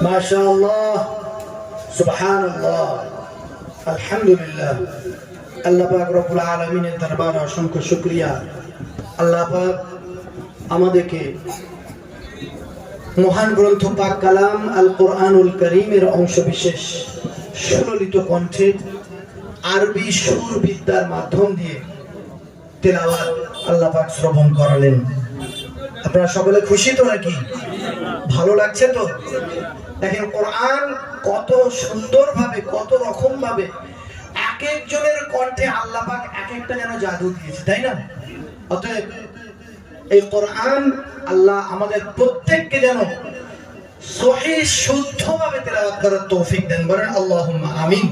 মাশাআল্লাহ, সুবহানাল্লাহ, আলহামদুলিল্লাহ। আল্লাহ পাক রব্বুল আলামিনের দরবারে অসংখ্য শুকরিয়া। আল্লাহ পাক আমাদেরকে মহান গ্রন্থ পাক কালাম আল কোরআনুল কারীমের অংশ বিশেষ সুললিত কণ্ঠে আরবি সুর বিদ্যার মাধ্যম দিয়ে তেলাওয়াত আল্লাহ পাক শ্রবণ করালেন। আপনারা সকলে খুশি তো নাকি? ভালো লাগছে তো? দেখেন কোরআন কত সুন্দরভাবে, কত রকম ভাবে এক একজনের কণ্ঠে আল্লাহ পাক এক একটা যেন জাদু দিয়েছে, তাই না? অতএব এই কোরআন আল্লাহ আমাদের প্রত্যেককে যেন সহিহ শুদ্ধভাবে তেলাওয়াত করার তৌফিক দেন, বলেন আল্লাহুম্মা আমিন।